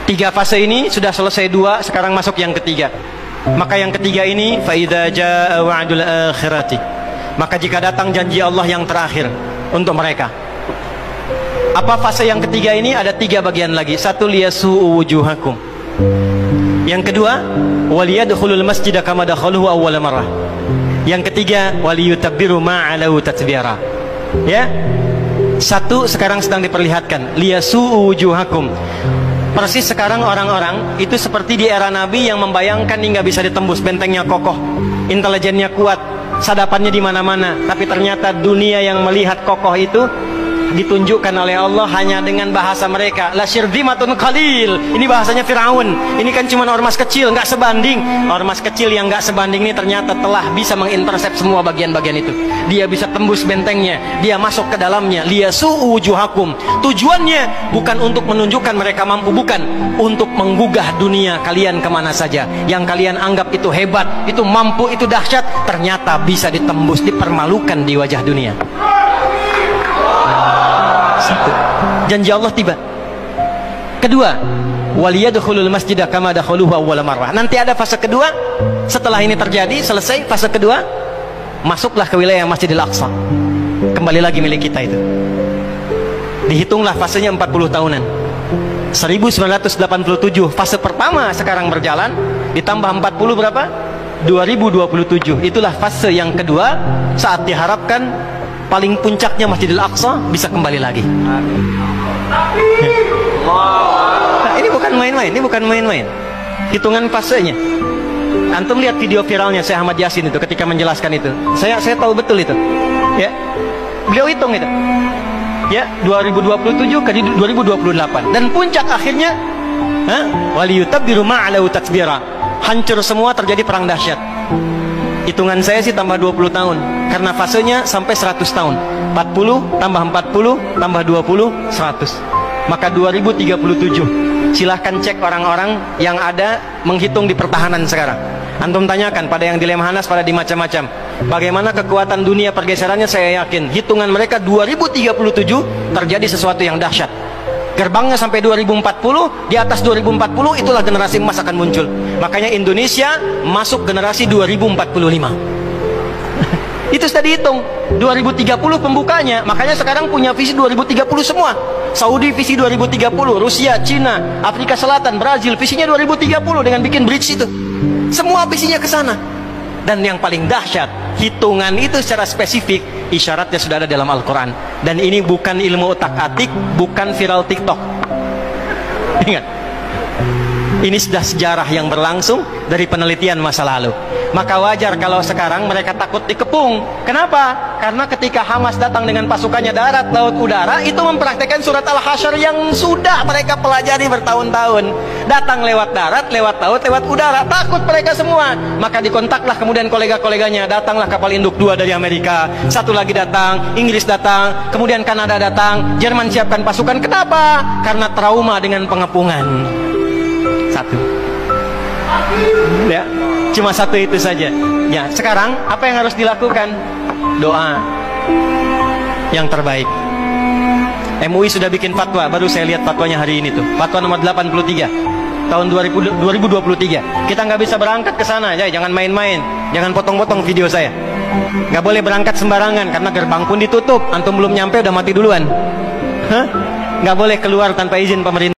Tiga fase ini sudah selesai dua, sekarang masuk yang ketiga. Maka yang ketiga ini, fa idza jaa wa'dul akhirati, maka jika datang janji Allah yang terakhir untuk mereka. Apa fase yang ketiga ini? Ada tiga bagian lagi. Satu, liyasu'u wujuhakum. Yang kedua, waliyadkhulul masjida kama dakhaluhu awwala marrah. Yang ketiga, waliyutabbiru ma'alahu tatbira. Ya. Satu sekarang sedang diperlihatkan, liyasu'u wujuhakum. Persis sekarang orang-orang itu seperti di era Nabi yang membayangkan ini nggak bisa ditembus, bentengnya kokoh, intelijennya kuat, sadapannya di mana-mana. Tapi ternyata dunia yang melihat kokoh itu ditunjukkan oleh Allah hanya dengan bahasa mereka, la syirzimatun qalil. Ini bahasanya Firaun. Ini kan cuma ormas kecil, nggak sebanding. Ormas kecil yang nggak sebanding ini ternyata telah bisa mengintersep semua bagian-bagian itu. Dia bisa tembus bentengnya, dia masuk ke dalamnya. Liyasu'u wujuhakum. Tujuannya bukan untuk menunjukkan mereka mampu, bukan, untuk menggugah dunia kalian kemana saja. Yang kalian anggap itu hebat, itu mampu, itu dahsyat, ternyata bisa ditembus, dipermalukan di wajah dunia. Satu, janji Allah tiba. Kedua, waliyadkhulul masjida kama dakhaluhu awwala marrah. Nanti ada fase kedua. Setelah ini terjadi, selesai fase kedua, masuklah ke wilayah Masjidil Aqsa. Kembali lagi milik kita itu. Dihitunglah fasenya 40 tahunan. 1987 fase pertama sekarang berjalan, ditambah 40 berapa? 2027. Itulah fase yang kedua, saat diharapkan paling puncaknya Masjidil Aqsa bisa kembali lagi. Nah, ini bukan main-main, ini bukan main-main. Hitungan fasenya. Antum lihat video viralnya Syekh Ahmad Yasin itu ketika menjelaskan itu. Saya tahu betul itu. Ya. Beliau hitung itu. Ya, 2027 ke 2028 dan puncak akhirnya waliyutabbiru ma'alahu tatbira. Hancur semua, terjadi perang dahsyat. Hitungan saya sih tambah 20 tahun karena fasenya sampai 100 tahun. 40 tambah 40 tambah 20 100. Maka 2037. Silahkan cek orang-orang yang ada menghitung di pertahanan sekarang. Antum tanyakan pada yang di Lemhanas, pada di macam-macam. Bagaimana kekuatan dunia pergeserannya, saya yakin hitungan mereka 2037 terjadi sesuatu yang dahsyat. Gerbangnya sampai 2040, di atas 2040 itulah generasi emas akan muncul. Makanya Indonesia masuk generasi 2045. Itu sudah dihitung 2030 pembukanya. Makanya sekarang punya visi 2030 semua. Saudi visi 2030, Rusia, Cina, Afrika Selatan, Brazil visinya 2030 dengan bikin bridge itu. Semua visinya ke sana. Dan yang paling dahsyat, hitungan itu secara spesifik isyaratnya sudah ada dalam Al-Quran. Dan ini bukan ilmu otak-atik, bukan viral TikTok. Ingat, ini sudah sejarah yang berlangsung dari penelitian masa lalu. Maka wajar kalau sekarang mereka takut dikepung. Kenapa? Karena ketika Hamas datang dengan pasukannya darat, laut, udara, itu mempraktekkan surat Al-Hasyr yang sudah mereka pelajari bertahun-tahun. Datang lewat darat, lewat laut, lewat udara. Takut mereka semua. Maka dikontaklah kemudian kolega-koleganya. Datanglah kapal induk 2 dari Amerika, satu lagi datang, Inggris datang, kemudian Kanada datang, Jerman siapkan pasukan. Kenapa? Karena trauma dengan pengepungan. Satu. Ya, cuma satu itu saja. Ya, sekarang apa yang harus dilakukan? Doa yang terbaik. MUI sudah bikin fatwa, baru saya lihat fatwanya hari ini tuh. Fatwa nomor 83 tahun 2023. Kita nggak bisa berangkat ke sana, ya, jangan main-main, jangan potong-potong video saya. Nggak boleh berangkat sembarangan karena gerbang pun ditutup. Antum belum nyampe udah mati duluan. Nggak boleh keluar tanpa izin pemerintah.